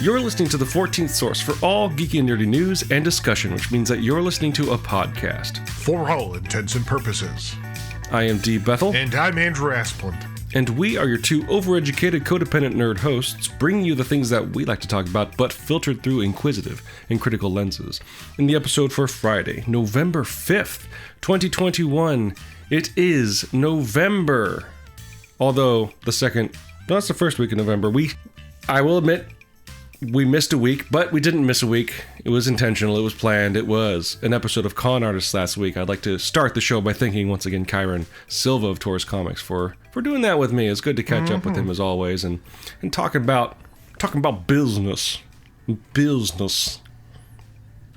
You're listening to the 14th source for all geeky and nerdy news and discussion, which means that you're listening to a podcast. For all intents and purposes. I am D. Bethel. And I'm Andrew Asplund. And we are your two overeducated, codependent nerd hosts, bringing you the things that we like to talk about, but filtered through inquisitive and critical lenses. In the episode for Friday, November 5th, 2021, it is November. Although that's the first week of November. I will admit, we missed a week, but we didn't miss a week. It was intentional. It was planned. It was an episode of Con Artists last week. I'd like to start the show by thanking once again Kyron Silva of Taurus Comics for doing that with me. It's good to catch up with him as always and talking about business. Business.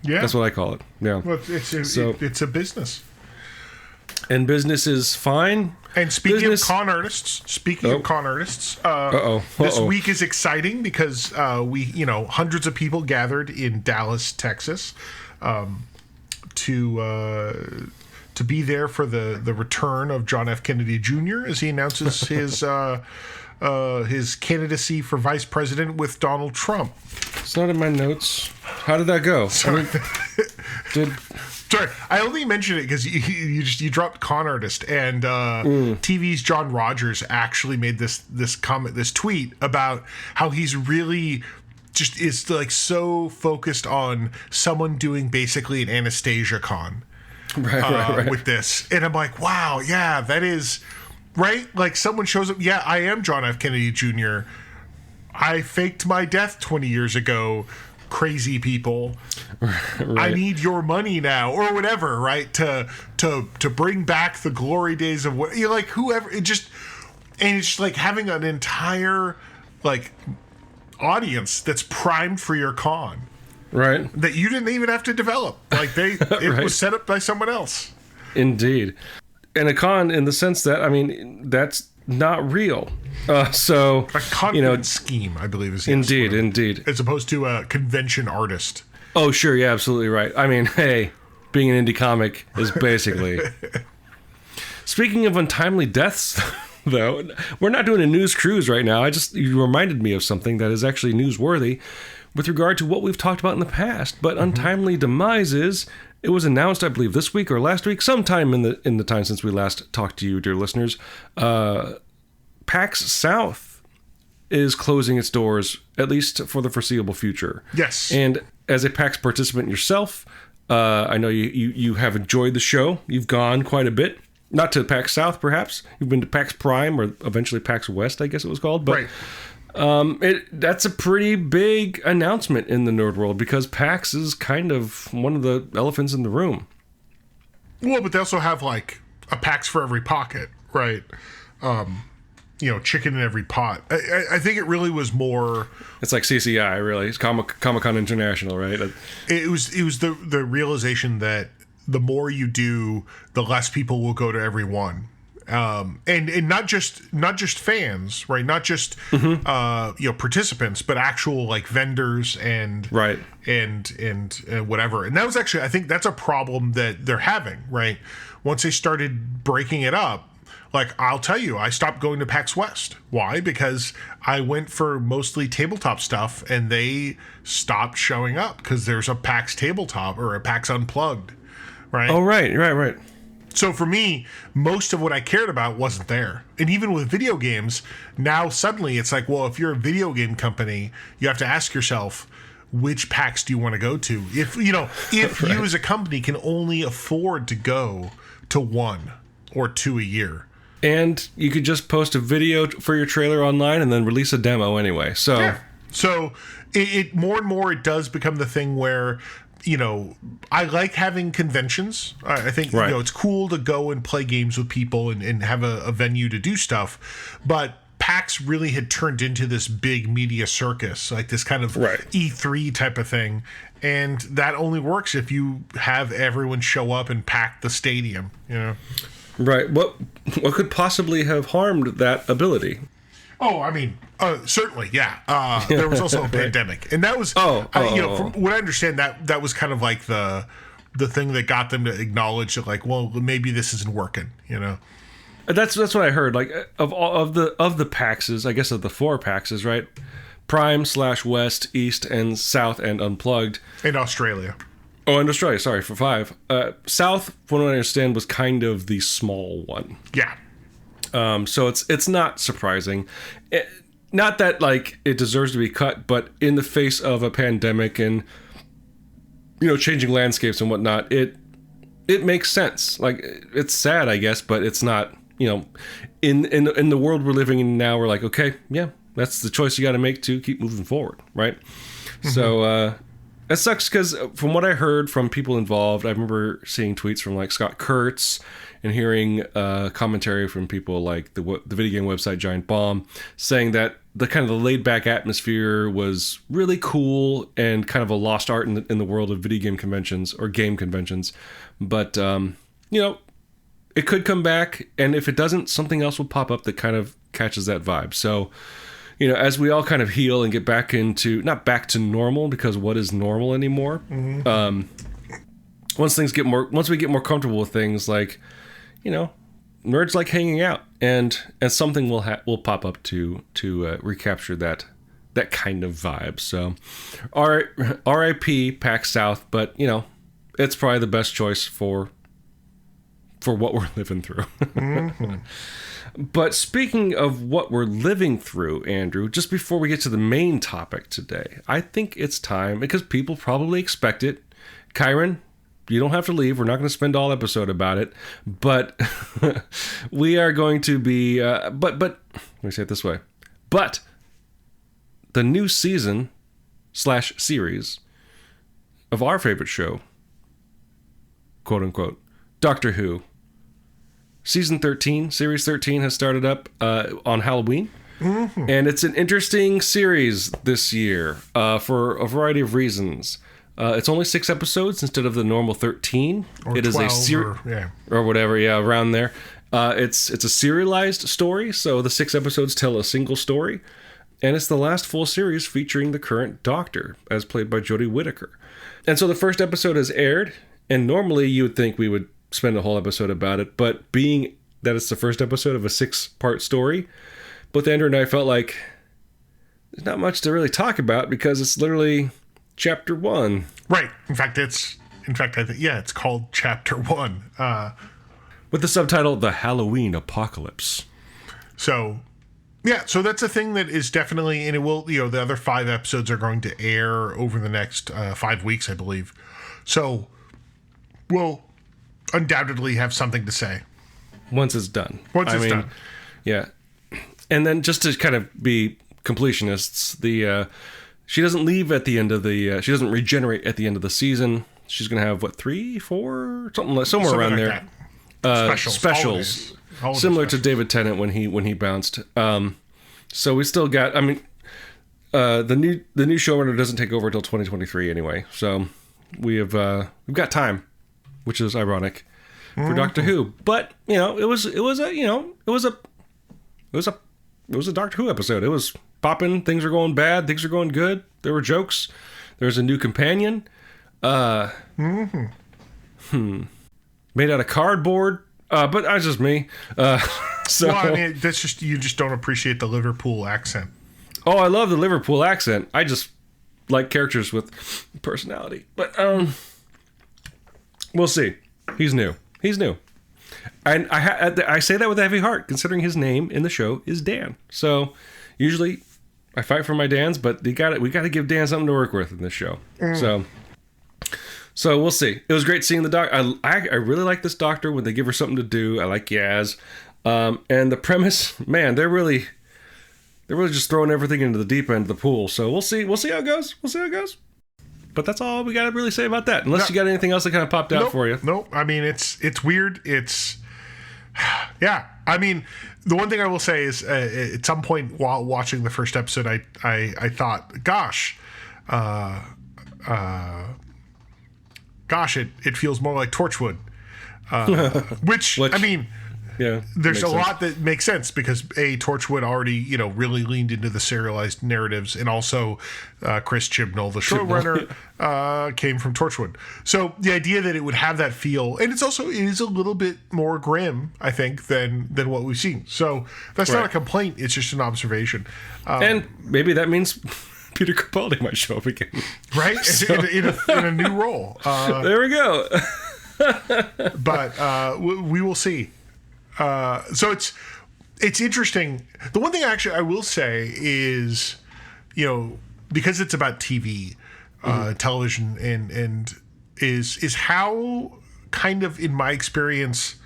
Yeah. That's what I call it. Yeah. Well, it's a business. And business is fine. And speaking of con artists, this week is exciting because hundreds of people gathered in Dallas, Texas, to be there for the return of John F. Kennedy Jr. as he announces his candidacy for vice president with Donald Trump. It's not in my notes. How did that go? Sorry, I only mentioned it because you dropped con artist, and TV's John Rogers actually made this tweet about how he's really just is like so focused on someone doing basically an Anastasia con right. with this, and I'm like, wow, yeah, that is right. Like someone shows up, yeah, I am John F. Kennedy Jr. I faked my death 20 years ago. Crazy people, right. I need your money now, or whatever, right? To bring back the glory days of what you like, whoever. It's just like having an entire like audience that's primed for your con, right? That you didn't even have to develop. Like it right. was set up by someone else. Indeed, and a con in the sense that that's not real. So a conference scheme, I believe, is indeed, as opposed to a convention artist. Oh, sure, yeah, absolutely right. I mean, hey, being an indie comic is basically. Speaking of untimely deaths, though, we're not doing a news cruise right now. You reminded me of something that is actually newsworthy with regard to what we've talked about in the past. But untimely demises. It was announced, I believe, this week or last week, sometime in the time since we last talked to you, dear listeners. PAX South is closing its doors, at least for the foreseeable future. Yes. And as a PAX participant yourself, I know you have enjoyed the show. You've gone quite a bit. Not to PAX South, perhaps. You've been to PAX Prime, or eventually PAX West, I guess it was called. But, right. That's a pretty big announcement in the nerd world because PAX is kind of one of the elephants in the room. Well, but they also have like a PAX for every pocket, right? Chicken in every pot. I think it really was more. It's like CCI, really. It's Comic-Con International, right? It was the realization that the more you do, the less people will go to every one. And not just fans, right? Not just participants, but actual like vendors and right and whatever. And that was actually, I think that's a problem that they're having, right? Once they started breaking it up, like I'll tell you, I stopped going to PAX West. Why? Because I went for mostly tabletop stuff, and they stopped showing up because there's a PAX tabletop or a PAX Unplugged, right? Oh, right. So for me, most of what I cared about wasn't there. And even with video games, now suddenly it's like, well, if you're a video game company, you have to ask yourself, which PAX do you want to go to? If right. You as a company can only afford to go to one or two a year. And you could just post a video for your trailer online and then release a demo anyway. So, yeah. So it more and more it does become the thing where I like having conventions. I think right. It's cool to go and play games with people and have a venue to do stuff. But PAX really had turned into this big media circus, like this kind of right. E3 type of thing. And that only works if you have everyone show up and pack the stadium, Right. What could possibly have harmed that ability? Oh, I mean, certainly, yeah. There was also a pandemic, and that was, from what I understand, that was kind of like the thing that got them to acknowledge that, like, well, maybe this isn't working, That's what I heard. Like of the PAXs, I guess of the 4 PAXs, right? Prime/West, East, and South, and Unplugged. In Australia. Oh, and Australia, sorry, for 5. South, from what I understand, was kind of the small one. Yeah. So it's not surprising. Not that, like, it deserves to be cut, but in the face of a pandemic and, changing landscapes and whatnot, it makes sense. Like, it's sad, I guess, but it's not, in the world we're living in now, we're like, okay, yeah, that's the choice you got to make to keep moving forward, right? Mm-hmm. So, it sucks because from what I heard from people involved, I remember seeing tweets from, like, Scott Kurtz and hearing commentary from people like the video game website Giant Bomb saying that the kind of the laid-back atmosphere was really cool and kind of a lost art in the world of video game conventions or game conventions. But, it could come back, and if it doesn't, something else will pop up that kind of catches that vibe. So, as we all kind of heal and get back into, not back to normal, because what is normal anymore? Mm-hmm. Once we get more comfortable with things, like, nerds like hanging out, and something will pop up to recapture that kind of vibe. So, R.I.P. PAX South, but it's probably the best choice for what we're living through. Mm-hmm. But speaking of what we're living through, Andrew, just before we get to the main topic today, I think it's time, because people probably expect it. Kyron, you don't have to leave. We're not going to spend all episode about it, but we are going to be, but let me say it this way. But the new season / series of our favorite show, quote unquote, Doctor Who, Season 13, Series 13 has started up on Halloween. Mm-hmm. And it's an interesting series this year for a variety of reasons. It's only 6 episodes instead of the normal 13. Or it 12 is or whatever, around there. It's a serialized story, so the 6 episodes tell a single story. And it's the last full series featuring the current Doctor, as played by Jodie Whittaker. And so the first episode has aired, and normally you would think we would spend a whole episode about it, but being that it's the first episode of a 6-part story, both Andrew and I felt like there's not much to really talk about because it's literally chapter 1. Right. In fact, I think it's called chapter 1. With the subtitle, The Halloween Apocalypse. So that's a thing that is definitely, and it will, the other 5 episodes are going to air over the next 5 weeks, I believe. So we'll undoubtedly have something to say once it's done. Done. Yeah. And then just to kind of be completionists, she doesn't leave at the end of she doesn't regenerate at the end of the season. She's going to have 3, 4, somewhere around there. Specials. Always similar to David Tennant when he bounced. So we still got, the new showrunner doesn't take over until 2023 anyway. So we've got time, which is ironic for Doctor Who. But it was a Doctor Who episode. It was popping. Things are going bad. Things are going good. There were jokes. There's a new companion. Made out of cardboard. But that's just me. So, well, I mean, that's just, you just don't appreciate the Liverpool accent. Oh, I love the Liverpool accent. I just like characters with personality. But we'll see. He's new. And I say that with a heavy heart, considering his name in the show is Dan. So usually I fight for my Dans, but we got to give Dan something to work with in this show. So we'll see. It was great seeing the doc. I really like this Doctor when they give her something to do. I like Yaz. And the premise, man, they're really just throwing everything into the deep end of the pool. So we'll see how it goes. But that's all we got to really say about that. Unless you got anything else that kind of popped out for you. Nope. I mean, it's weird. Yeah. I mean, the one thing I will say is at some point while watching the first episode, I thought, gosh, it feels more like Torchwood. Which, I mean, Yeah. There's a lot that makes sense because Torchwood already, really leaned into the serialized narratives, and also Chris Chibnall, the showrunner, came from Torchwood. So the idea that it would have that feel, and it is a little bit more grim, I think, than what we've seen. So that's not a complaint; it's just an observation. And maybe that means Peter Capaldi might show up again, right? So. In a new role. There we go. But we will see. So it's interesting. The one thing I will say is, because it's about TV, television, and is how kind of, in my experience,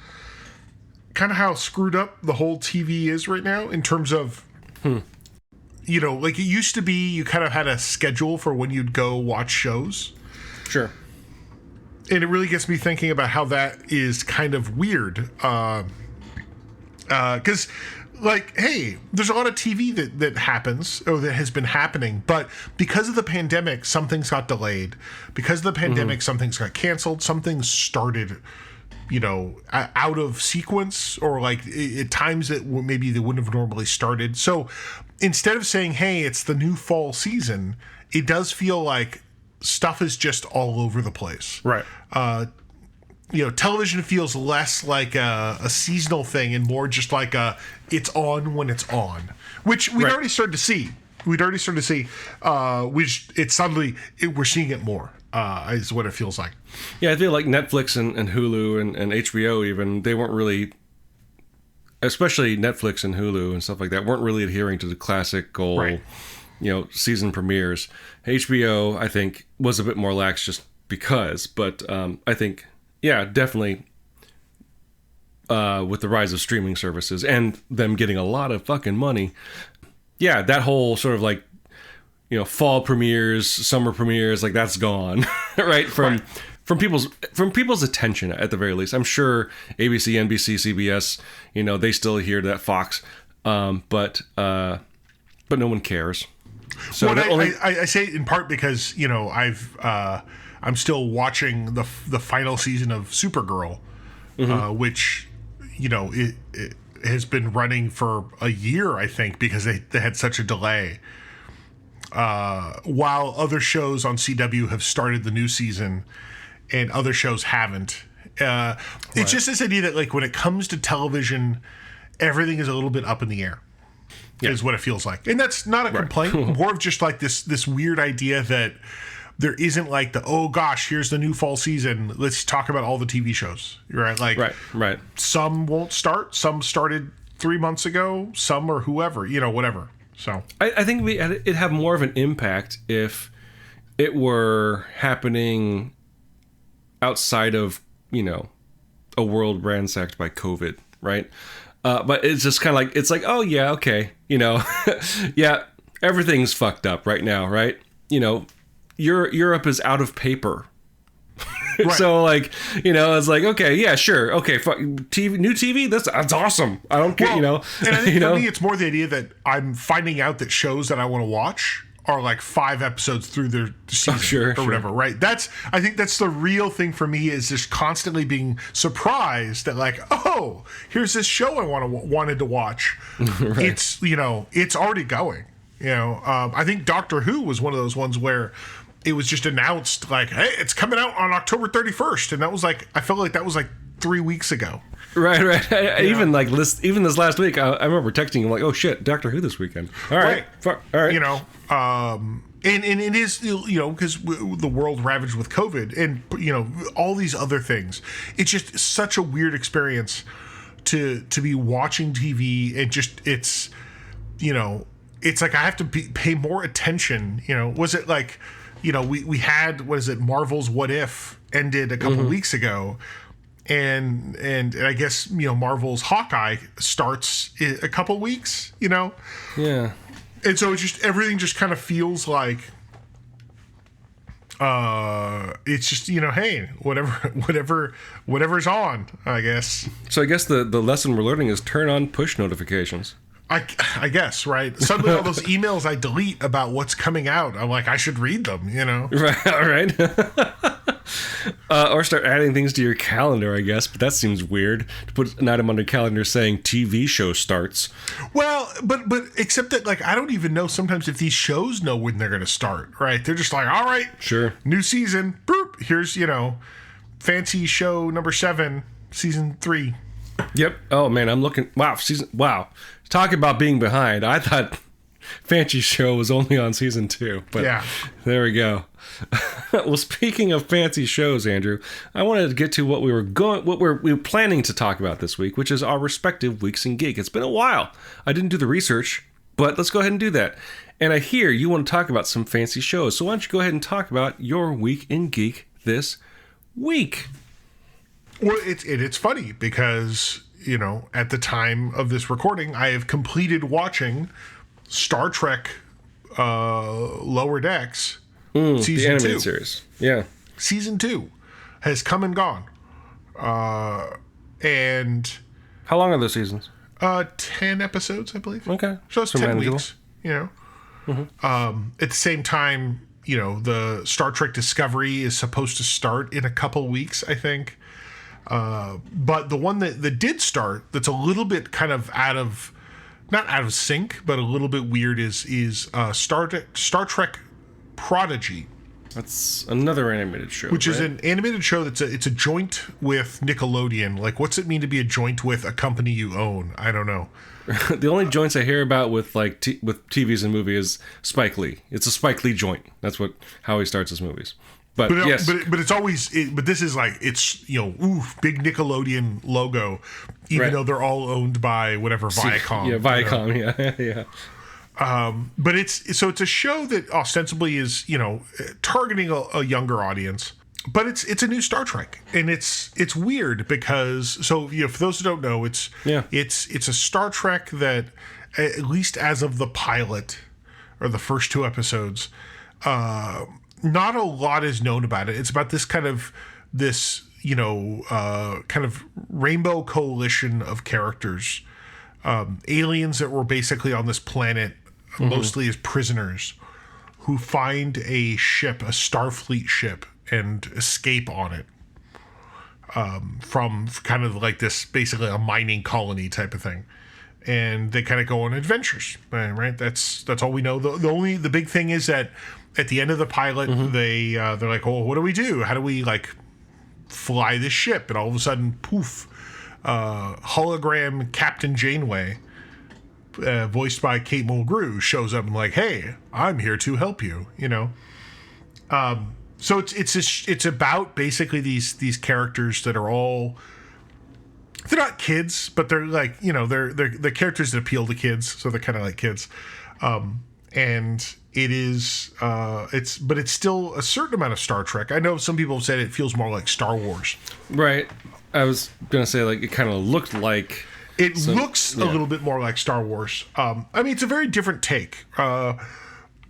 kind of how screwed up the whole TV is right now in terms of, like it used to be, you kind of had a schedule for when you'd go watch shows. Sure. And it really gets me thinking about how that is kind of weird. Because, hey, there's a lot of TV that happens, or that has been happening, but because of the pandemic, some things got delayed. Because of the pandemic, some things got canceled. Some things started, out of sequence, or at times that maybe they wouldn't have normally started. So instead of saying, hey, it's the new fall season, it does feel like stuff is just all over the place. Right. Television feels less like a seasonal thing and more just like it's on when it's on, which we'd already started to see. We're seeing it more, is what it feels like. Yeah, I feel like Netflix and Hulu and HBO even, they weren't really, especially Netflix and Hulu and stuff like that, weren't really adhering to the classical, season premieres. HBO, I think, was a bit more lax just because, but I think... Yeah, definitely. With the rise of streaming services and them getting a lot of fucking money. Yeah, that whole sort of fall premieres, summer premieres, that's gone, right? From people's attention at the very least. I'm sure ABC, NBC, CBS, they still adhere to that Fox, but no one cares. So I say it in part because I'm still watching the final season of Supergirl, which, it has been running for a year, I think, because they had such a delay. While other shows on CW have started the new season and other shows haven't. It's just this idea that, when it comes to television, everything is a little bit up in the air. Yeah. Is what it feels like. And that's not a complaint, more of just this weird idea that there isn't oh gosh, here's the new fall season, let's talk about all the TV shows, right? Right. Some won't start, some started 3 months ago, some or whoever, whatever. So I think it'd have more of an impact if it were happening outside of, a world ransacked by COVID, right? But it's just kind of oh yeah, okay, yeah, everything's fucked up right now, right? Europe is out of paper. Right. So it's okay, yeah, sure, okay, TV, new TV, that's awesome. I don't care, And I think for me, it's more the idea that I'm finding out that shows that I want to watch are 5 episodes through their season or whatever, right? I think that's the real thing for me, is just constantly being surprised that oh, here's this show I wanted to watch. Right. It's it's already going. I think Doctor Who was one of those ones where it was just announced hey, it's coming out on October 31st, and that was I felt like that was 3 weeks ago. Right. Even this last week, I remember texting him oh shit, Doctor Who this weekend. All right. All right. And it is because the world ravaged with COVID and all these other things. It's just such a weird experience to be watching TV and just it's I have to pay more attention. Was it we had, what is it, Marvel's What If ended a couple weeks ago, and I guess Marvel's Hawkeye starts in a couple weeks. Yeah. And so it's just everything just kind of feels it's just hey, whatever's on, I guess. So I guess the lesson we're learning is turn on push notifications. I guess, right? Suddenly all those emails I delete about what's coming out, I'm I should read them, Right. Or start adding things to your calendar, I guess. But that seems weird to put an item on your calendar saying TV show starts. Well, but except that, like, I don't even know sometimes if these shows know when they're going to start, right? They're just like, all right, sure, new season. Boop. Here's, fancy show number 7, season 3. Yep. Oh man, I'm looking. Wow. Talk about being behind. I thought Fancy Show was only on season 2, but yeah, there we go. Well, speaking of fancy shows, Andrew, I wanted to get to what we were planning to talk about this week, which is our respective weeks in geek. It's been a while. I didn't do the research, but let's go ahead and do that. And I hear you want to talk about some fancy shows, so why don't you go ahead and talk about your week in geek this week? Well, it's funny because, at the time of this recording, I have completed watching Star Trek Lower Decks season the animated 2 series. Yeah, season 2 has come and gone. And how long are those seasons? 10 episodes, I believe. Okay, so it's 10 manageable. weeks. At the same time, the Star Trek Discovery is supposed to start in a couple weeks, I think. But the one that did start, that's a little bit kind of not out of sync, but a little bit weird, is Star Trek Prodigy. That's another animated show, which is an animated show it's a joint with Nickelodeon. Like, what's it mean to be a joint with a company you own? I don't know. The only joints I hear about with with TVs and movies is Spike Lee. It's a Spike Lee joint. That's how he starts his movies. But yes, but it's always. But this is like, it's big Nickelodeon logo, even though they're all owned by whatever Viacom. Yeah, Viacom. Yeah. But it's a show that ostensibly is targeting a younger audience, but it's a new Star Trek, and it's weird because for those who don't know, it's a Star Trek that, at least as of the pilot or the first 2 episodes, not a lot is known about it. It's about this kind of rainbow coalition of characters, aliens that were basically on this planet, mostly as prisoners, who find a Starfleet ship, and escape on it from kind of like this, basically a mining colony type of thing. And they kind of go on adventures, right? That's all we know. The big thing is that at the end of the pilot, they're like, "Oh, what do we do? How do we fly this ship?" And all of a sudden, poof, hologram Captain Janeway, voiced by Kate Mulgrew, shows up and like, "Hey, I'm here to help you." So it's about basically these characters that are all, they're not kids, but they're like, they're characters that appeal to kids, so they're kind of like kids. And it is but it's still a certain amount of Star Trek. I know some people have said it feels more like Star Wars. Right. I was gonna say, like, it kind of looked like it looks a little bit more like Star Wars. I mean, it's a very different take.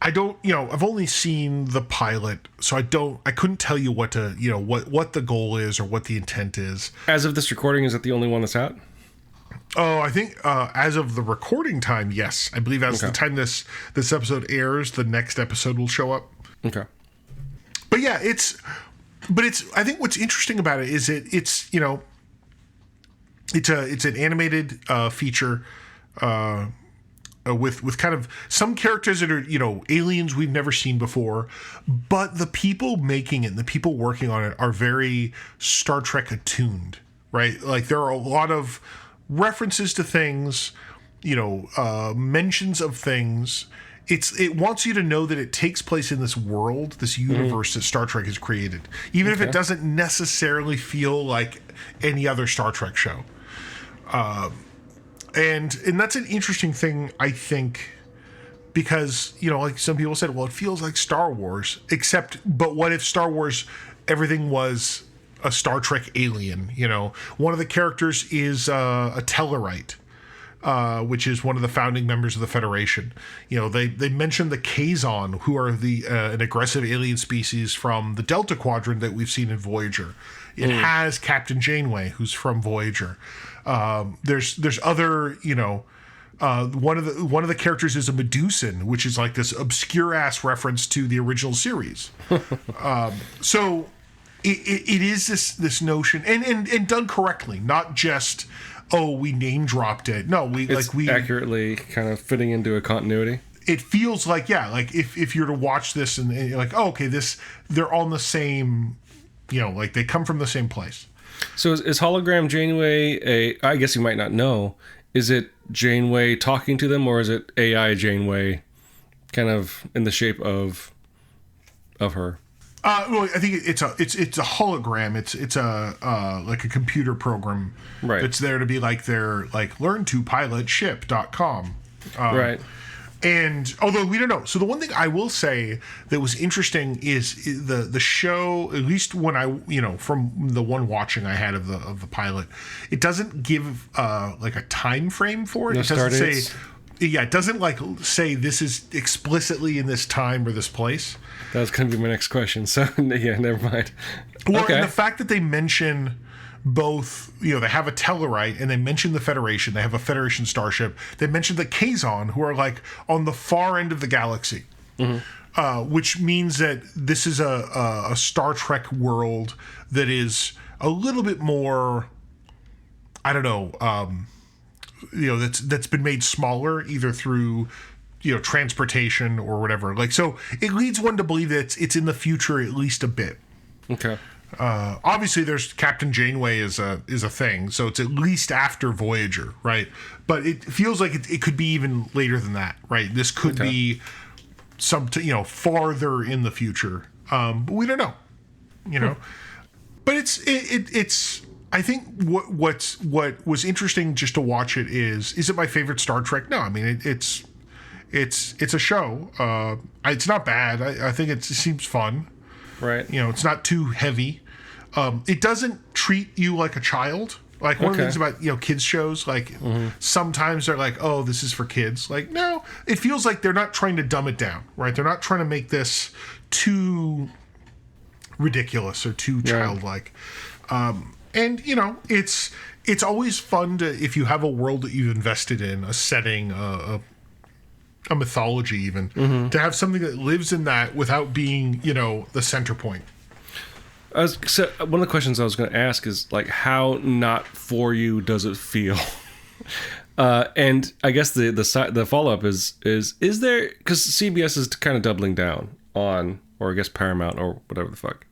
I don't, I've only seen the pilot, so I couldn't tell you what the goal is or what the intent is. As of this recording, is it the only one that's out? Oh, I think as of the recording time, yes. I believe as the time this episode airs, the next episode will show up. Okay. But yeah, I think what's interesting about it is it's an animated feature with kind of some characters that are, aliens we've never seen before, but the people making it and the people working on it are very Star Trek attuned, right? Like, there are a lot of references to things, mentions of things. It wants you to know that it takes place in this world, this universe that Star Trek has created, even if it doesn't necessarily feel like any other Star Trek show. And that's an interesting thing, I think, because, like some people said, well, it feels like Star Wars, but what if Star Wars, everything was a Star Trek alien? One of the characters is a Tellarite, which is one of the founding members of the Federation. They mentioned the Kazon, who are an aggressive alien species from the Delta Quadrant that we've seen in Voyager. It has Captain Janeway, who's from Voyager. There's other, one of the characters is a Medusae, which is like this obscure ass reference to the original series. So it is this notion, and done correctly, not just, oh, we name dropped it. No, we accurately kind of fitting into a continuity. It feels like, yeah, like if you're to watch this and you're like, oh, okay, they're on the same, like they come from the same place. So is hologram Janeway I guess you might not know, is it Janeway talking to them, or is it AI Janeway kind of in the shape of her? Well, I think it's a hologram. It's a like a computer program, right? That's there to be like their learn-to-pilot-ship.com. Right. And although we don't know, so the one thing I will say that was interesting is the show, at least when I from the one watching I had of the pilot, it doesn't give like a time frame for it. No, it doesn't say, it doesn't like say this is explicitly in this time or this place. That was going to be my next question. So yeah, never mind. Well, okay. And the fact that they mention both, they have a Tellarite and they mention the Federation. They have a Federation starship. They mention the Kazon, who are like on the far end of the galaxy, which means that this is a Star Trek world that is a little bit more, I don't know, that's been made smaller either through transportation or whatever. Like, so it leads one to believe that it's in the future at least a bit. Okay. Obviously, there's Captain Janeway is a thing, so it's at least after Voyager, right? But it feels like it could be even later than that, right? This could be some farther in the future, but we don't know, But it's I think what was interesting just to watch it is it my favorite Star Trek? No, I mean it's a show. It's not bad. I think it seems fun. Right. It's not too heavy. It doesn't treat you like a child. Like one of the things about, kids shows, like sometimes they're like, oh, this is for kids. Like, no, it feels like they're not trying to dumb it down, right? They're not trying to make this too ridiculous or too childlike. And, it's always fun to, if you have a world that you've invested in, a setting, a mythology even, to have something that lives in that without being, the center point. So one of the questions I was going to ask is like, how not for you does it feel? And I guess the follow up is there, because CBS is kind of doubling down on, or I guess Paramount or whatever the fuck,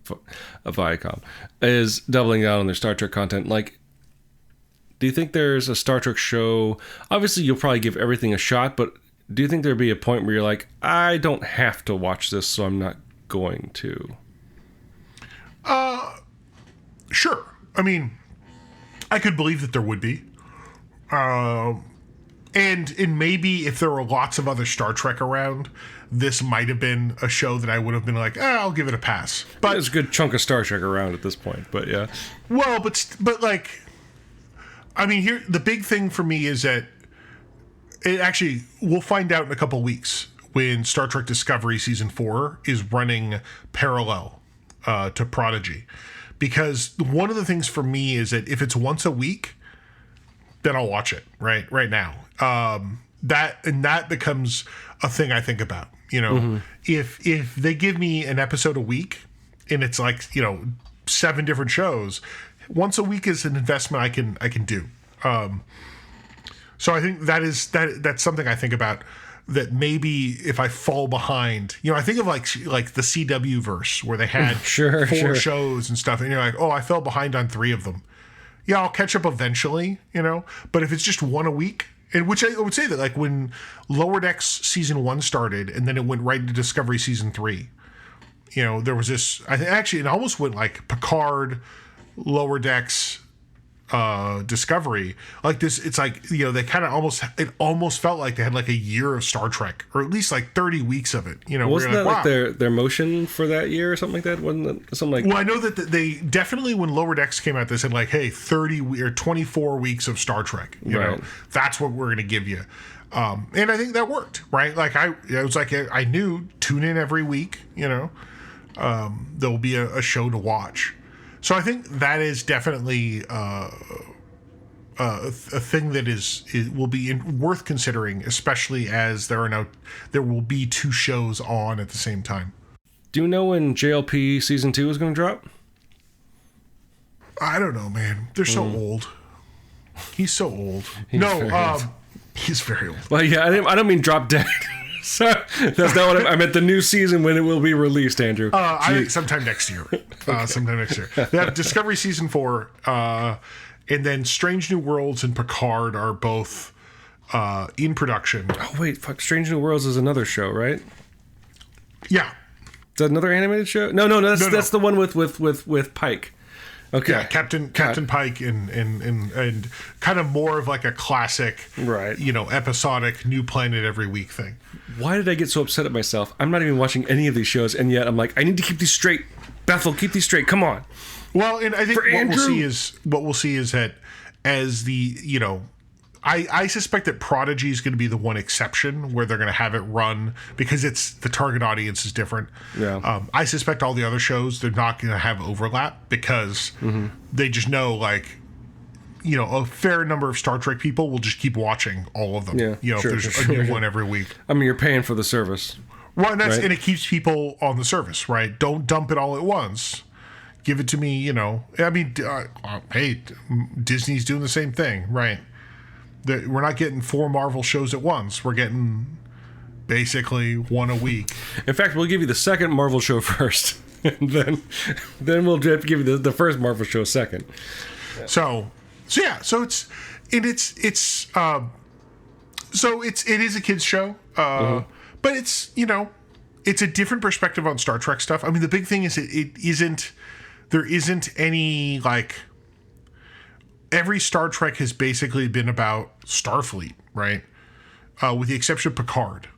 Viacom is doubling down on their Star Trek content. Like, do you think there's a Star Trek show? Obviously, you'll probably give everything a shot, but do you think there'd be a point where you're like, I don't have to watch this, so I'm not going to? Sure. I mean, I could believe that there would be. And maybe if there were lots of other Star Trek around, this might have been a show that I would have been like, I'll give it a pass. But there's a good chunk of Star Trek around at this point, but yeah. Well, but like, I mean, here, the big thing for me is that we'll find out in a couple weeks when Star Trek Discovery Season 4 is running parallel to Prodigy. Because one of the things for me is that if it's once a week, then I'll watch it right now. That becomes a thing I think about. If they give me an episode a week and it's like 7 different shows, once a week is an investment I can do. So I think that's something I think about. That maybe if I fall behind, I think of like the CW verse where they had four shows and stuff, and you're like, oh, I fell behind on 3 of them. Yeah, I'll catch up eventually, But if it's just one a week, and which I would say that like when Lower Decks Season 1 started, and then it went right into Discovery Season 3, there was this. I think actually it almost went like Picard, Lower Decks, Discovery, like this. It's like they kind of almost felt like they had like a year of Star Trek, or at least like 30 weeks of it. Wasn't that like their motion for that year or something like that? Wasn't it something like? Well, I know that they definitely, when Lower Decks came out, they said like, hey, 30 or 24 weeks of Star Trek. That's what we're gonna give you. And I think that worked, right? Like I was like, I knew, tune in every week. There'll be a show to watch. So I think that is definitely a thing that will be worth considering, especially as there will be 2 shows on at the same time. Do you know when JLP Season 2 is going to drop? I don't know, man. They're so old. He's so old. He's very old. He's very old. Well, yeah, I don't mean drop dead. So that's not what I meant. The new season when it will be released, Andrew. I think sometime next year. Sometime next year. They have Discovery season 4, and then Strange New Worlds and Picard are both in production. Oh wait, fuck! Strange New Worlds is another show, right? Yeah. Is that another animated show? No. That's the one with Pike. Okay. Yeah, Captain Pike and kind of more of like a classic, right? Episodic New Planet every week thing. Why did I get so upset at myself? I'm not even watching any of these shows, and yet I'm like, I need to keep these straight. Bethel, keep these straight. Come on. Well, and I think what we'll see is that as the I suspect that Prodigy is going to be the one exception where they're going to have it run because it's the target audience is different. Yeah. I suspect all the other shows they're not going to have overlap because they just know a fair number of Star Trek people will just keep watching all of them. Yeah. If there's a new one every week. I mean, you're paying for the service. Well, and and it keeps people on the service, right? Don't dump it all at once. Give it to me, hey, Disney's doing the same thing, right? We're not getting 4 Marvel shows at once. We're getting basically one a week. In fact, we'll give you the second Marvel show first, and then we'll give you the first Marvel show second. Yeah. So it is a kids show, but it's it's a different perspective on Star Trek stuff. I mean, the big thing is there isn't any every Star Trek has basically been about Starfleet, right? With the exception of Picard,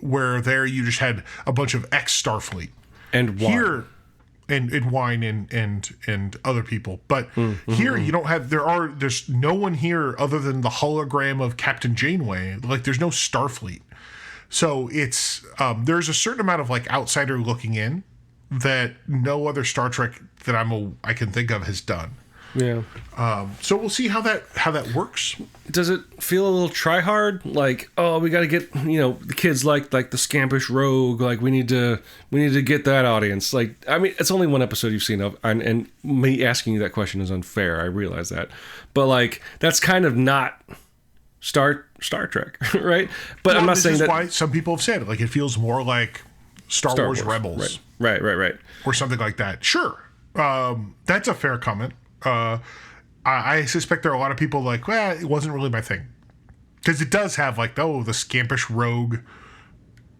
where there you just had a bunch of ex-Starfleet. And wine. Here, and wine and other people. But here you don't have, there's no one here other than the hologram of Captain Janeway. Like, there's no Starfleet. So it's, there's a certain amount of outsider looking in that no other Star Trek that I can think of has done. Yeah. So we'll see how that works. Does it feel a little try hard? Like, oh, we got to get the kids like the scampish rogue. Like we need to get that audience. Like, I mean, it's only one episode you've seen of, and me asking you that question is unfair. I realize that, but that's kind of not Star Trek, right? But I'm not saying that. Why some people have said it feels more like Star Wars Rebels, right, or something like that. Sure, that's a fair comment. I suspect there are a lot of people it wasn't really my thing. Because it does have the scampish rogue.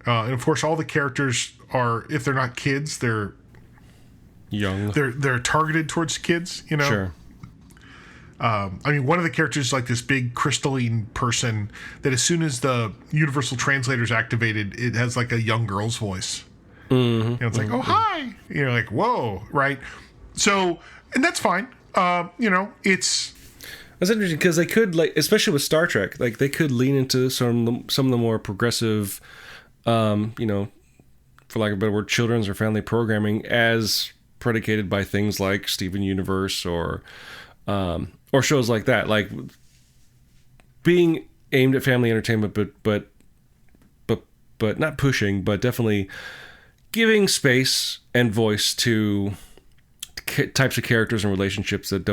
And of course all the characters are, if they're not kids, they're young. They're targeted towards kids, Sure. I mean, one of the characters is this big crystalline person that as soon as the Universal Translator is activated, it has a young girl's voice. Mm-hmm. It's oh, hi. You're like, whoa, right? So, and that's fine. It's... That's interesting because they could, especially with Star Trek, they could lean into some of the more progressive, for lack of a better word, children's or family programming as predicated by things like Steven Universe or shows like that, being aimed at family entertainment, but not pushing, but definitely giving space and voice to types of characters and relationships that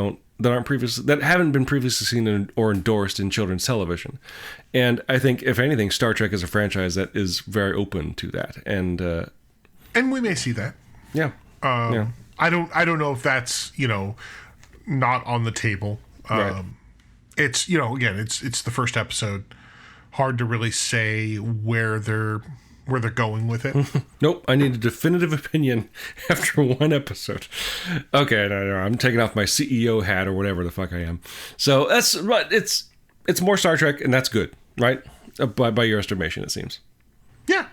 haven't been previously seen or endorsed in children's television. And I think, if anything, Star Trek is a franchise that is very open to that. And we may see that. Yeah. I don't know if that's not on the table. Right. It's again, it's the first episode. Hard to really say where they're going with it. Nope, I need a definitive opinion after one episode. Okay, no, I'm taking off my CEO hat or whatever the fuck I am. So that's right. It's more Star Trek, and that's good, right? By your estimation, it seems. Yeah.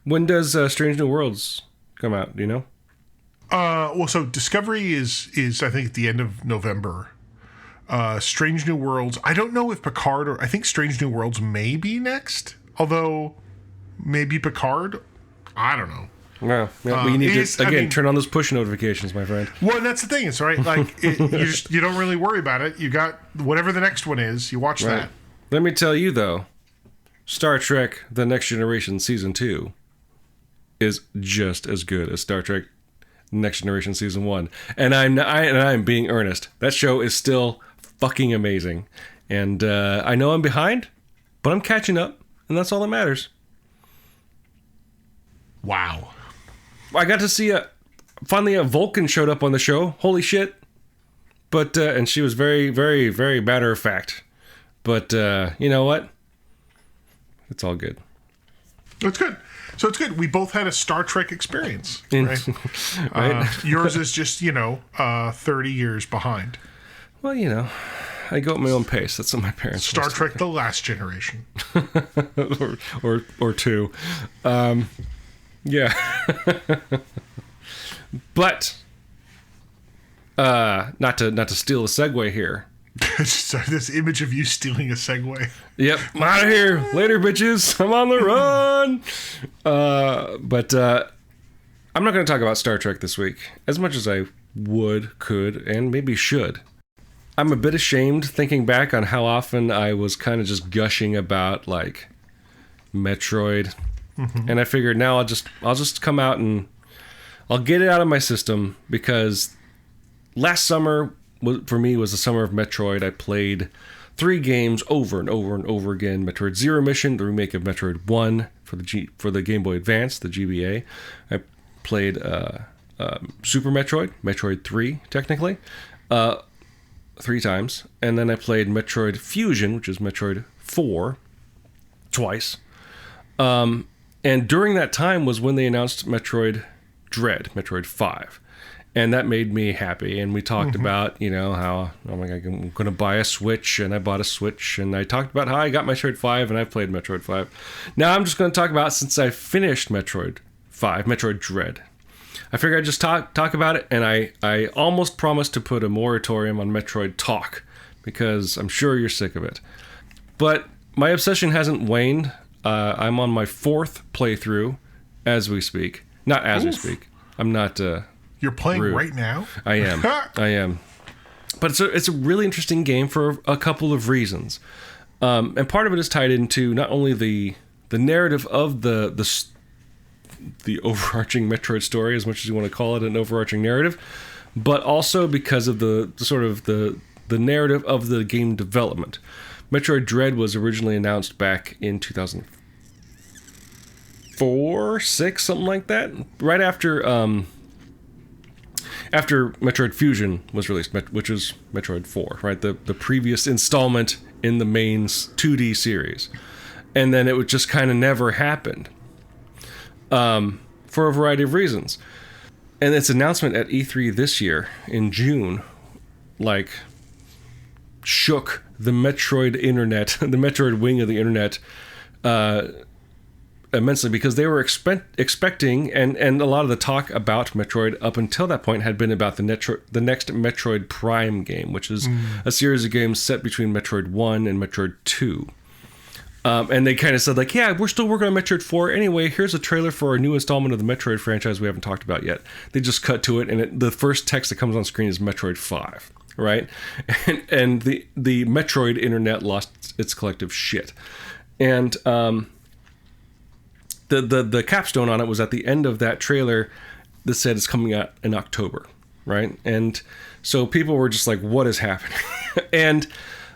When does Strange New Worlds come out? Do you know? Well, so Discovery is I think at the end of November. Strange New Worlds. I don't know if Picard I think Strange New Worlds may be next. Although. Maybe Picard? I don't know. Yeah, we need to turn on those push notifications, my friend. Well, that's the thing. It's right. You don't really worry about it. You got whatever the next one is. You watch that. Let me tell you though, Star Trek: The Next Generation Season 2 is just as good as Star Trek Next Generation Season 1. And I'm being earnest. That show is still fucking amazing. And I know I'm behind, but I'm catching up, and that's all that matters. Wow. I got to see finally a Vulcan showed up on the show. Holy shit. But and she was very, very, very matter of fact. But you know what? It's all good. It's good. So it's good. We both had a Star Trek experience, right? Right. Yours is just, 30 years behind. Well, I go at my own pace. That's what my parents Star Trek The Last Generation. or two. Yeah. But not to steal a segue here. This image of you stealing a Segway. Yep, I'm out of here. Later, bitches. I'm on the run. But I'm not going to talk about Star Trek this week, as much as I would, could, and maybe should. I'm a bit ashamed thinking back on how often I was kind of just gushing about like Metroid, and I figured now I'll just come out and I'll get it out of my system, because last summer for me was the summer of Metroid. I played 3 games over and over and over again. Metroid Zero Mission, the remake of Metroid 1 for the Game Boy Advance, the GBA. I played Super Metroid, Metroid 3 technically, 3 times. And then I played Metroid Fusion, which is Metroid 4, twice. And during that time was when they announced Metroid Dread, Metroid 5. And that made me happy. And we talked about, how, oh my God, I'm going to buy a Switch. And I bought a Switch. And I talked about how I got Metroid 5 and I've played Metroid 5. Now I'm just going to talk about, since I finished Metroid 5, Metroid Dread. I figured I'd just talk about it. And I almost promised to put a moratorium on Metroid talk, because I'm sure you're sick of it. But my obsession hasn't waned. I'm on my 4th playthrough as we speak. Not as we speak. I'm not... You're playing rude. Right now? I am. But it's a really interesting game for a couple of reasons. And part of it is tied into not only the narrative of the overarching Metroid story, as much as you want to call it an overarching narrative, but also because of the sort of the narrative of the game development. Metroid Dread was originally announced back in 2004, 6, something like that, right after Metroid Fusion was released, which is Metroid 4, right? The previous installment in the main 2D series. And then it would just kind of never happened, for a variety of reasons. And its announcement at E3 this year in June, shook the Metroid internet, the Metroid wing of the internet, immensely, because they were expecting, and a lot of the talk about Metroid up until that point had been about the next Metroid Prime game, which is a series of games set between Metroid 1 and Metroid 2. And they kind of said, yeah, we're still working on Metroid 4. Anyway, here's a trailer for a new installment of the Metroid franchise we haven't talked about yet. They just cut to it, and the first text that comes on screen is Metroid 5, right? And the Metroid internet lost its collective shit. And the capstone on it was at the end of that trailer that said it's coming out in October, right? And so people were just like, what is happening? And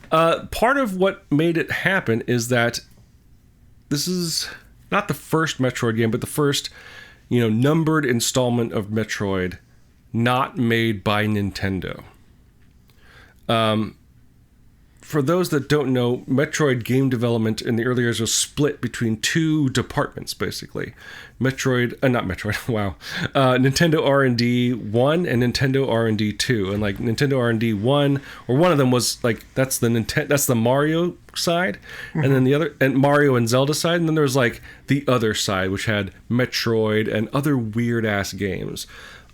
part of what made it happen is that this is not the first Metroid game, but the first, numbered installment of Metroid not made by Nintendo. For those that don't know, Metroid game development in the early years was split between 2 departments, basically. Nintendo R&D 1 and Nintendo R&D 2. And Nintendo R&D 1, or one of them was that's the Mario side, and then the other, and Mario and Zelda side, and then there was the other side, which had Metroid and other weird ass games.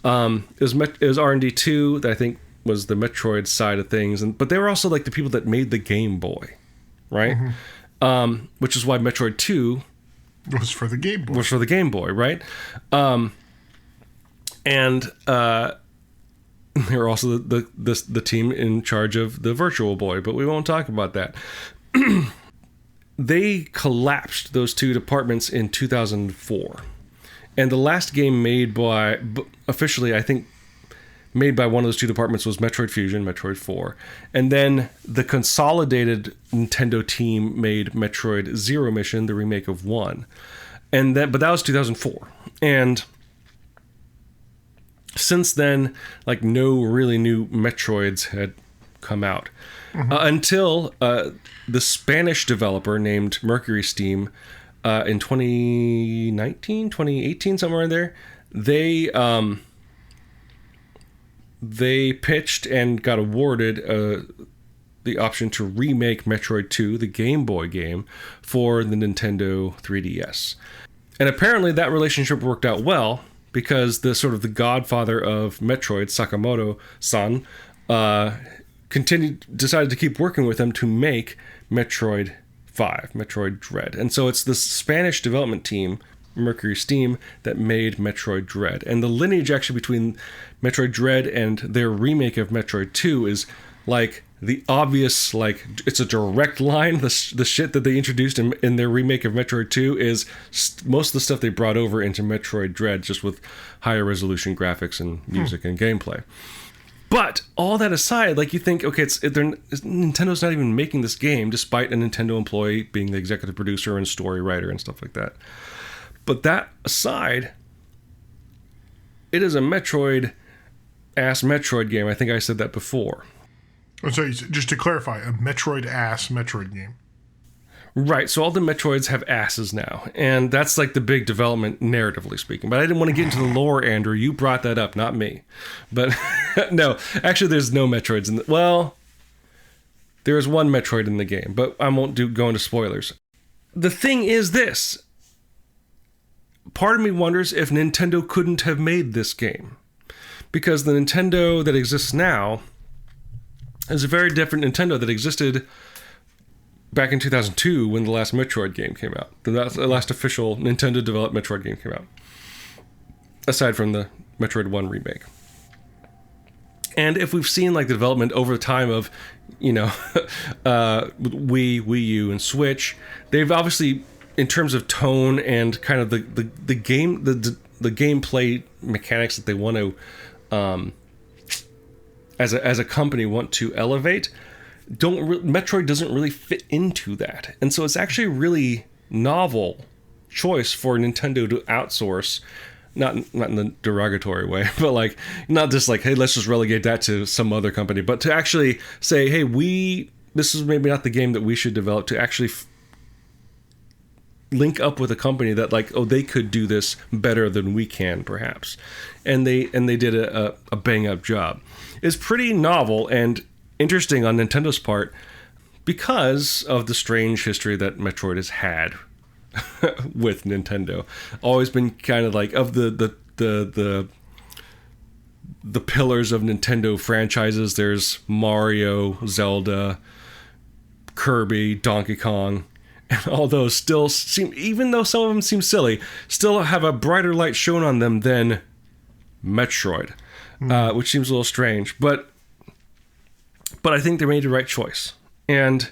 It was R&D 2 that I think was the Metroid side of things, but they were also the people that made the Game Boy, right? Which is why Metroid 2 was for the Game Boy. Right? And they were also the team in charge of the Virtual Boy, but we won't talk about that. They collapsed those 2 departments in 2004. And the last game made by, officially, I think, made by one of those two departments was Metroid Fusion, Metroid 4. And then the consolidated Nintendo team made Metroid Zero Mission, the remake of 1. But that was 2004. And since then, like, no really new Metroids had come out. Until the Spanish developer named Mercury Steam in 2019, 2018, somewhere in there, they pitched and got awarded the option to remake Metroid 2, the Game Boy game, for the Nintendo 3DS. And apparently that relationship worked out well, because the godfather of Metroid, Sakamoto-san, decided to keep working with them to make Metroid 5, Metroid Dread. And so it's the Spanish development team, Mercury Steam, that made Metroid Dread. And the lineage actually between Metroid Dread and their remake of Metroid 2 is like the obvious, like, it's a direct line. The shit that they introduced in their remake of Metroid 2 is most of the stuff they brought over into Metroid Dread, just with higher resolution graphics and music and gameplay. But all that aside, like, you think, okay, Nintendo's not even making this game, despite a Nintendo employee being the executive producer and story writer and stuff like that. But that aside, it is a Metroid game. I think I said that before. Oh, so just to clarify, a Metroid game. Right, so all the Metroids have asses now, and that's like the big development, narratively speaking. But I didn't want to get into the lore, Andrew. You brought that up, not me. But no, actually there's no Metroids in there is one Metroid in the game, but I won't go into spoilers. The thing is this. Part of me wonders if Nintendo couldn't have made this game. Because the Nintendo that exists now is a very different Nintendo that existed back in 2002 when the last Metroid game came out. The last official Nintendo-developed Metroid game came out. Aside from the Metroid 1 remake. And if we've seen, like, the development over the time of, Wii U, and Switch, they've obviously, in terms of tone and kind of the gameplay mechanics that they want to, as a company, want to elevate, Metroid doesn't really fit into that. And so it's actually a really novel choice for Nintendo to outsource, not in the derogatory way, but like, not just like, hey, let's just relegate that to some other company, but to actually say, hey, this is maybe not the game that we should develop, to actually link up with a company that, like, oh, they could do this better than we can, perhaps. And they did a bang up job. It's pretty novel and interesting on Nintendo's part because of the strange history that Metroid has had with Nintendo. Always been kind of like, of the pillars of Nintendo franchises, there's Mario, Zelda, Kirby, Donkey Kong, and all those still seem, even though some of them seem silly, still have a brighter light shown on them than Metroid, which seems a little strange, but I think they made the right choice. And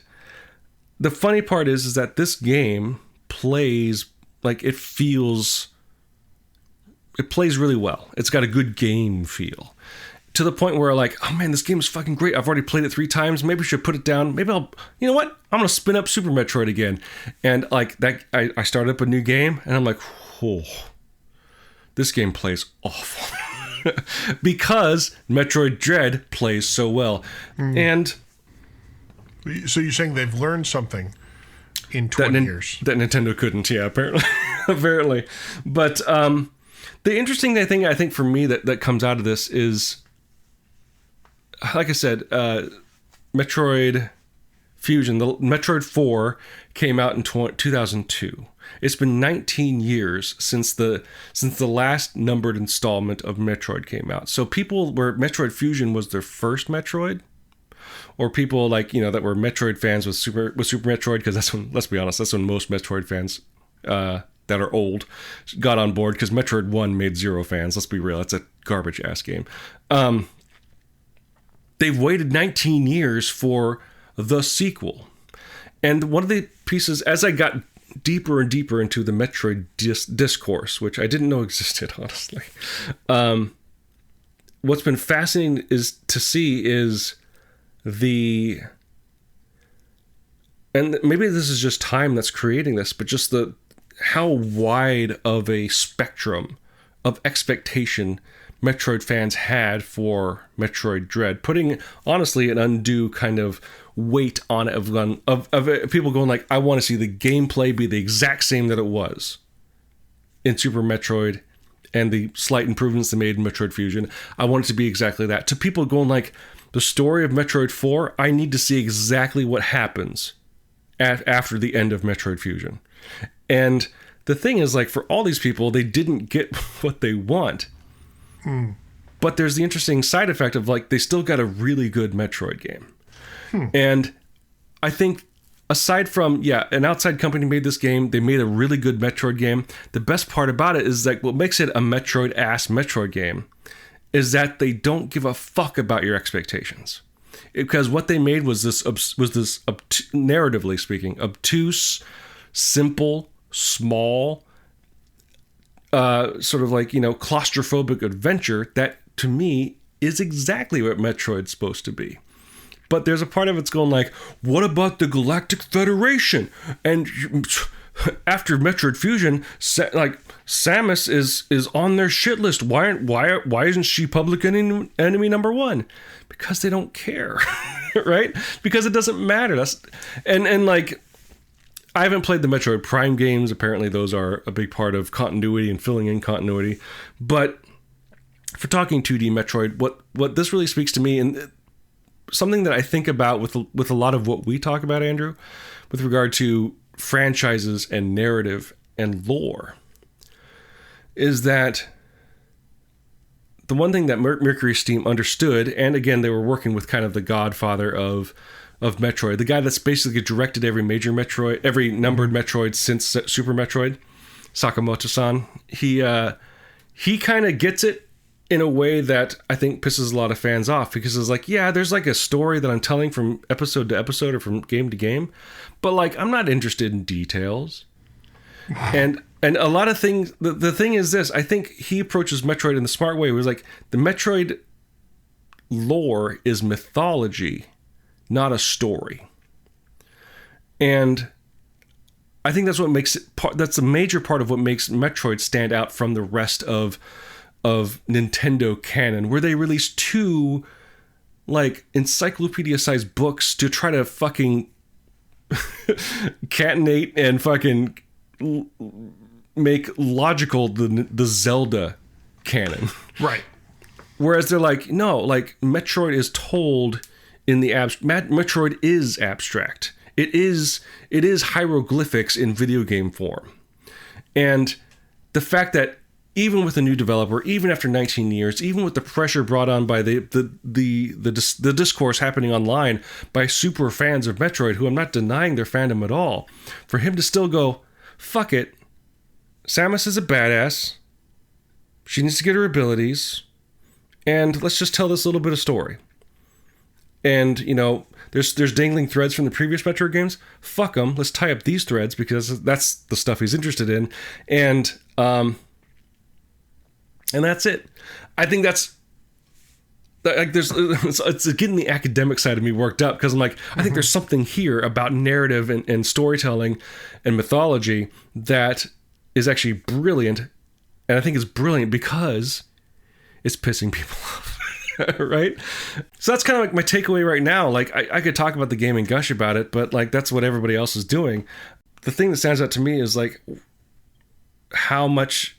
the funny part is that this game plays like it plays really well. It's got a good game feel, to the point where, like, oh man, this game is fucking great. I've already played it 3 times. Maybe I should put it down. Maybe you know what? I'm going to spin up Super Metroid again. And like that, I started up a new game and I'm like, oh, this game plays awful. Because Metroid Dread plays so well. And so you're saying they've learned something in 20 years that Nintendo couldn't, yeah, apparently. But the interesting thing, I think, for me that comes out of this is, like I said, Metroid Fusion, the Metroid 4 came out in 2002. It's been 19 years since the last numbered installment of Metroid came out. So people where Metroid Fusion was their first Metroid, or people like, that were Metroid fans with Super Metroid, because that's when, let's be honest, that's when most Metroid fans that are old got on board, because Metroid 1 made 0 fans. Let's be real, it's a garbage ass game. They've waited 19 years for the sequel. And one of the pieces, as I got deeper and deeper into the Metroid discourse, which I didn't know existed, honestly. What's been fascinating is to see is and maybe this is just time that's creating this, but just how wide of a spectrum of expectation Metroid fans had for Metroid Dread, putting honestly an undue kind of weight on it of people going like, I want to see the gameplay be the exact same that it was in Super Metroid and the slight improvements they made in Metroid Fusion. I want it to be exactly that. To people going like, the story of Metroid 4, I need to see exactly what happens after the end of Metroid Fusion. And the thing is, like, for all these people, they didn't get what they want. But there's the interesting side effect of, like, they still got a really good Metroid game. And I think, aside from, an outside company made this game, they made a really good Metroid game. The best part about it is, like, what makes it a Metroid-ass Metroid game is that they don't give a fuck about your expectations. Because what they made was this, narratively speaking, obtuse, simple, small, sort of like, claustrophobic adventure that, to me, is exactly what Metroid's supposed to be. But there's a part of it's going like, what about the Galactic Federation? And after Metroid Fusion, Samus is on their shit list. Why isn't she public enemy number 1? Because they don't care, right? Because it doesn't matter. And like, I haven't played the Metroid Prime games. Apparently, those are a big part of continuity and filling in continuity. But for talking 2D Metroid, what this really speaks to me, and something that I think about with a lot of what we talk about, Andrew, with regard to franchises and narrative and lore, is that the one thing that Mercury Steam understood, and again, they were working with kind of the godfather of Metroid, the guy that's basically directed every major Metroid, every numbered Metroid since Super Metroid, Sakamoto-san. He kind of gets it in a way that I think pisses a lot of fans off, because it's like, there's like a story that I'm telling from episode to episode or from game to game, but like, I'm not interested in details. And a lot of things, the thing is this, I think he approaches Metroid in the smart way. It was like, the Metroid lore is mythology, not a story. And I think that's what makes it that's a major part of what makes Metroid stand out from the rest of Nintendo canon, where they released 2 like encyclopedia-sized books to try to fucking catenate and fucking make logical the Zelda canon. Right. Whereas they're like, no, like, Metroid is told in the Metroid is abstract. It is hieroglyphics in video game form. And the fact that even with a new developer, even after 19 years, even with the pressure brought on by the discourse happening online by super fans of Metroid, who I'm not denying their fandom at all, for him to still go, fuck it, Samus is a badass, she needs to get her abilities, and let's just tell this little bit of story. And, there's dangling threads from the previous Metroid games. Fuck them, let's tie up these threads, because that's the stuff he's interested in. And that's it. I think that's like, it's getting the academic side of me worked up, because I'm like, I think there's something here about narrative and storytelling and mythology that is actually brilliant. And I think it's brilliant because it's pissing people off. Right? So that's kind of like my takeaway right now. Like, I could talk about the game and gush about it, but like, that's what everybody else is doing. The thing that stands out to me is like how much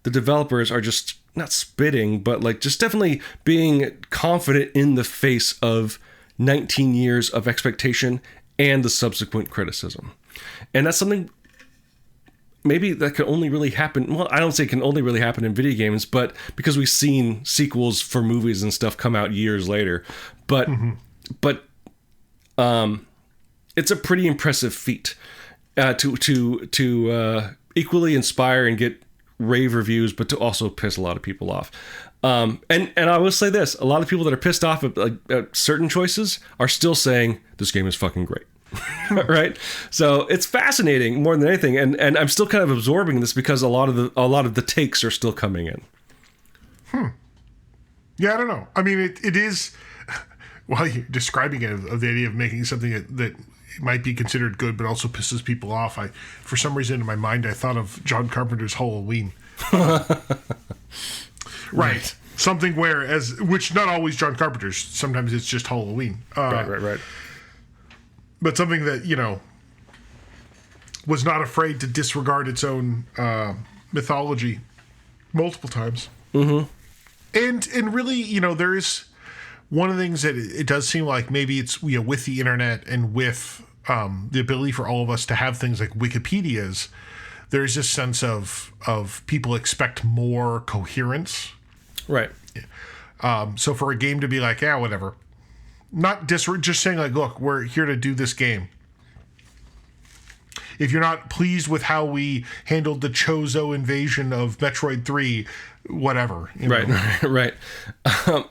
the developers are just not spitting, but like just definitely being confident in the face of 19 years of expectation and the subsequent criticism. And that's something maybe that could only really happen. Well, I don't say it can only really happen in video games, but because we've seen sequels for movies and stuff come out years later. But it's a pretty impressive feat to equally inspire and get rave reviews, but to also piss a lot of people off. And I will say this: a lot of people that are pissed off at certain choices are still saying this game is fucking great. Right? So it's fascinating more than anything, and I'm still kind of absorbing this because a lot of the takes are still coming in. Yeah, I don't know. I mean, it is, while you're describing it, of the idea of making something that might be considered good but also pisses people off. For some reason in my mind, I thought of John Carpenter's Halloween. Right. Something which not always John Carpenter's, sometimes it's just Halloween. Right. But something that, was not afraid to disregard its own mythology multiple times. Mm-hmm. And really, there is one of the things that it does seem like maybe it's, with the internet and with the ability for all of us to have things like Wikipedias, there's this sense of people expect more coherence. Right. So for a game to be like, yeah, whatever. Not just saying like, look, we're here to do this game. If you're not pleased with how we handled the Chozo invasion of Metroid 3, whatever. Right.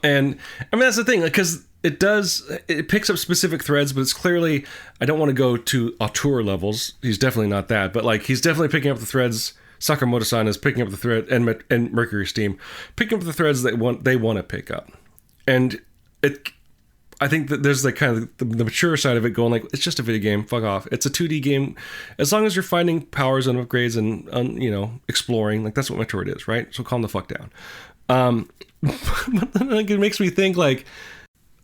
And I mean, that's the thing, because it picks up specific threads, but it's clearly, I don't want to go to auteur levels. He's definitely not that, but like he's definitely picking up the threads. Sakamoto-san is picking up the thread, and Mercury Steam picking up the threads that they want to pick up. And I think that there's like kind of the mature side of it going like, it's just a video game, fuck off. It's a 2D game. As long as you're finding powers and upgrades and exploring, like that's what Metroid is, right? So calm the fuck down. But then like, it makes me think like,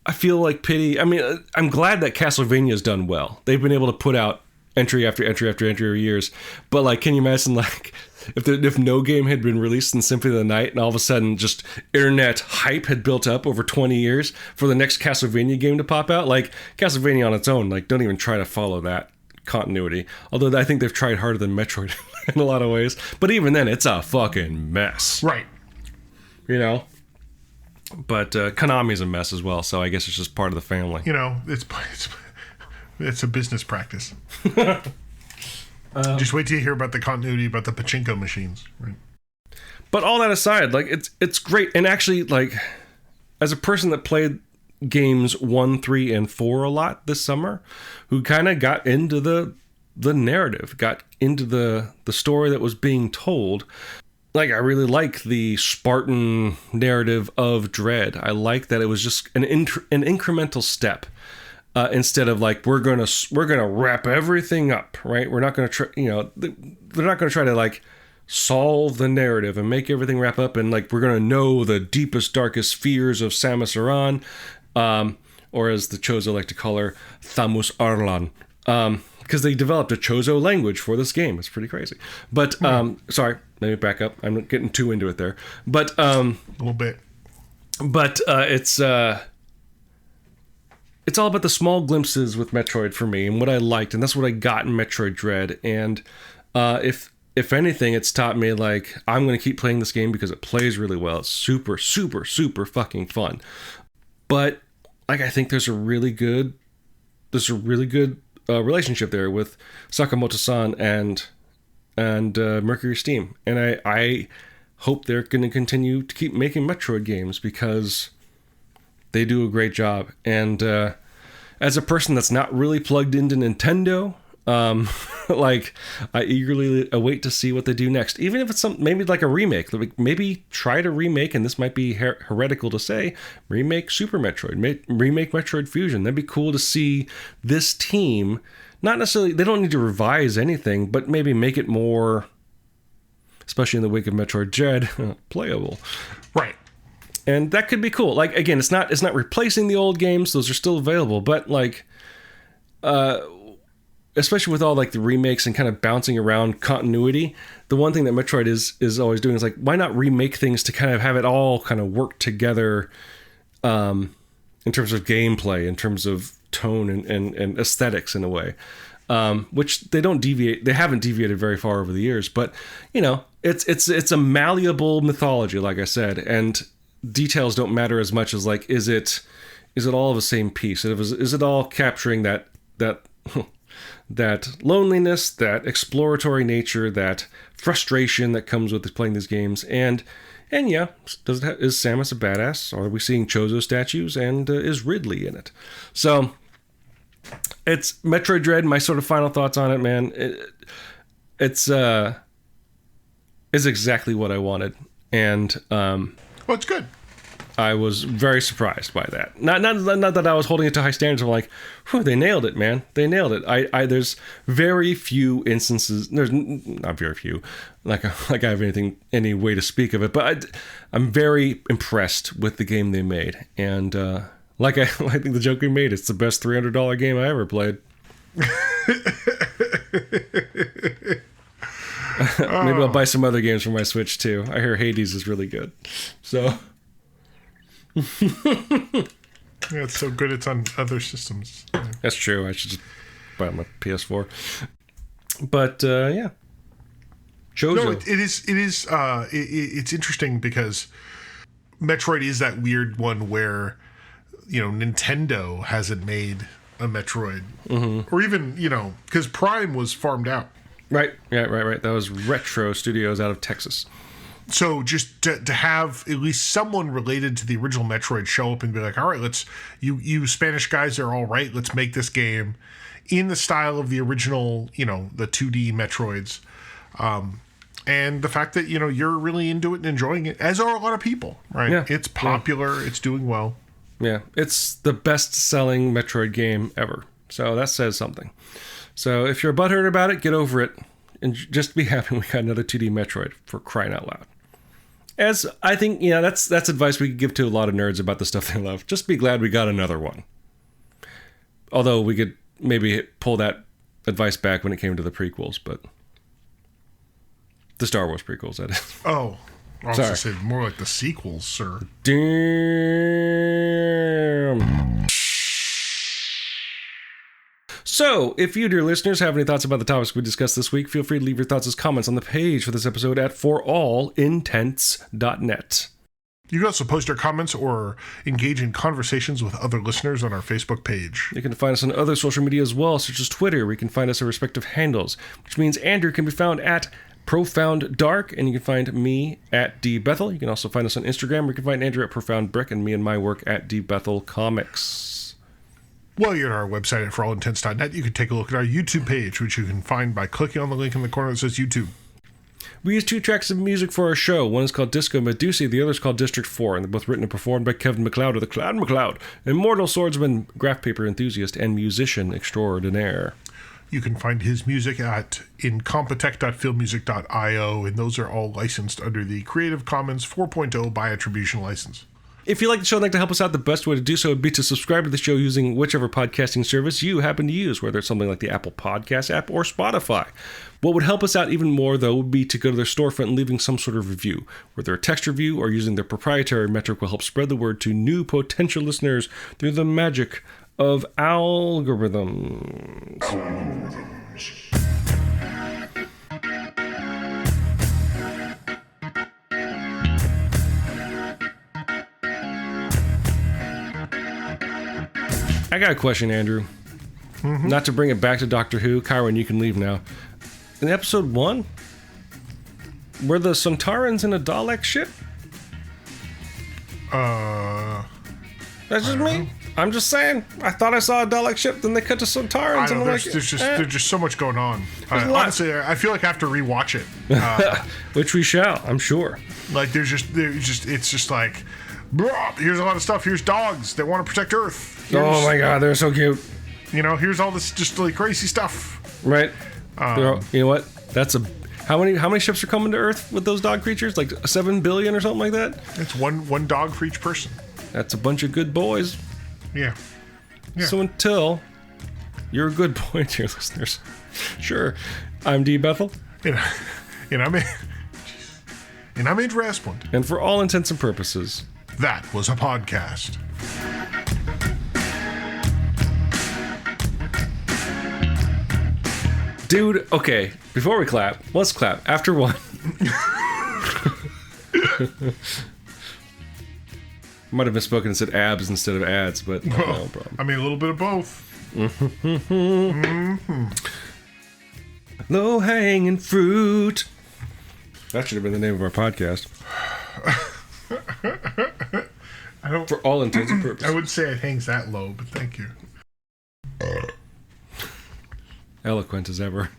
I feel like pity. I mean, I'm glad that Castlevania's done well. They've been able to put out entry after entry after entry over years. But like, can you imagine like if no game had been released in Symphony of the Night and all of a sudden just internet hype had built up over 20 years for the next Castlevania game to pop out? Like Castlevania on its own, like don't even try to follow that continuity. Although I think they've tried harder than Metroid in a lot of ways. But even then, it's a fucking mess. Right. But Konami's a mess as well, so I guess it's just part of the family. It's a business practice. Just wait till you hear about the continuity about the pachinko machines, right? But all that aside, like it's great, and actually, like as a person that played games 1, 3, and 4 a lot this summer, who kind of got into the narrative, got into the story that was being told. Like, I really like the Spartan narrative of Dread. I like that it was just an incremental step. Instead of like we're gonna wrap everything up, right? We're not gonna try, they're not gonna try to like solve the narrative and make everything wrap up, and like we're gonna know the deepest, darkest fears of Samus Aran, or as the Chozo like to call her, Thamus Arlan, because they developed a Chozo language for this game. It's pretty crazy. But sorry, let me back up. I'm getting too into it there. But a little bit. But it's all about the small glimpses with Metroid for me and what I liked, and that's what I got in Metroid Dread. And if anything, it's taught me like I'm going to keep playing this game because it plays really well. It's super, super, super fucking fun. But like I think there's a really good relationship there with Sakamoto-san and Mercury Steam, and I hope they're going to continue to keep making Metroid games because they do a great job. And as a person that's not really plugged into Nintendo, like I eagerly await to see what they do next. Even if it's maybe like a remake, like maybe try to remake, and this might be heretical to say, remake Super Metroid, remake Metroid Fusion. That'd be cool to see this team. Not necessarily, they don't need to revise anything, but maybe make it more, especially in the wake of Metroid Dread, playable. Right. And that could be cool. Like, again, it's not replacing the old games. Those are still available. But, like, especially with all, like, the remakes and kind of bouncing around continuity, the one thing that Metroid is always doing is, like, why not remake things to kind of have it all kind of work together in terms of gameplay, in terms of tone and aesthetics in a way, which they haven't deviated very far over the years. But, it's a malleable mythology, like I said, and details don't matter as much as like is it all of the same piece? Is it all capturing that that loneliness, that exploratory nature, that frustration that comes with playing these games? And yeah, is Samus a badass? Are we seeing Chozo statues? And is Ridley in it? So It's Metroid Dread. My sort of final thoughts on it, man. It's exactly what I wanted, and well, it's good. I was very surprised by that. Not that I was holding it to high standards. I'm like, whew, they nailed it, man. They nailed it. There's very few instances. There's not very few. Like I have any way to speak of it. But I'm very impressed with the game they made. And I think the joke we made, it's the best $300 game I ever played. Maybe I'll buy some other games for my Switch too. I hear Hades is really good. So. Yeah, it's so good it's on other systems. Yeah. That's true. I should just buy my PS4. But yeah, Chozo. No, it's interesting because Metroid is that weird one where Nintendo hasn't made a Metroid, or even because Prime was farmed out. Right. Yeah. Right. That was Retro Studios out of Texas. So just to have at least someone related to the original Metroid show up and be like, all right, you Spanish guys are all right. Let's make this game in the style of the original, the 2D Metroids. And the fact that, you're really into it and enjoying it, as are a lot of people, right? Yeah. It's popular. Yeah. It's doing well. Yeah. It's the best-selling Metroid game ever. So that says something. So if you're butthurt about it, get over it. And just be happy we got another 2D Metroid, for crying out loud. As I think, that's advice we could give to a lot of nerds about the stuff they love. Just be glad we got another one. Although we could maybe pull that advice back when it came to the prequels, but the Star Wars prequels, that is. Oh, I was going to say more like the sequels, sir. Damn. So, if you, dear listeners, have any thoughts about the topics we discussed this week, feel free to leave your thoughts as comments on the page for this episode at forallintents.net. You can also post your comments or engage in conversations with other listeners on our Facebook page. You can find us on other social media as well, such as Twitter, where you can find us at respective handles, which means Andrew can be found at Profound Dark, and you can find me at Bethel. You can also find us on Instagram, where you can find Andrew at Profound Brick, and me and my work at Bethel Comics. While you're at our website at forallintents.net, you can take a look at our YouTube page, which you can find by clicking on the link in the corner that says YouTube. We use 2 tracks of music for our show. One is called Disco Medusae, the other is called District 4, and they're both written and performed by Kevin McLeod of the Cloud McLeod, immortal swordsman, graph paper enthusiast, and musician extraordinaire. You can find his music at incompetech.filmmusic.io, and those are all licensed under the Creative Commons 4.0 by attribution license. If you like the show and like to help us out, the best way to do so would be to subscribe to the show using whichever podcasting service you happen to use, whether it's something like the Apple Podcast app or Spotify. What would help us out even more, though, would be to go to their storefront and leaving some sort of review, whether a text review or using their proprietary metric will help spread the word to new potential listeners through the magic of algorithms. I got a question, Andrew. Not to bring it back to Doctor Who. Kyron, you can leave now. In episode 1, were the Sontarans in a Dalek ship? That's just me. I'm just saying. I thought I saw a Dalek ship, then they cut to Sontarans. I know, there's just so much going on. Honestly, I feel like I have to rewatch it. Which we shall, I'm sure. Like, it's just like, here's a lot of stuff. Here's dogs that want to protect Earth. Oh my God, they're so cute. Here's all this just like crazy stuff. Right. You know what? That's how many ships are coming to Earth with those dog creatures? Like 7 billion or something like that? It's one dog for each person. That's a bunch of good boys. Yeah. So until you're a good boy, dear listeners. Sure. I'm D. Bethel. And I'm Andrew Asplund. And for all intents and purposes, that was a podcast. Dude, okay, before we clap, let's clap. After one. Might have misspoken and said abs instead of ads, but no problem. I mean, a little bit of both. Low-hanging fruit. That should have been the name of our podcast. For all intents and purposes. I wouldn't say it hangs that low, but thank you. eloquent as ever.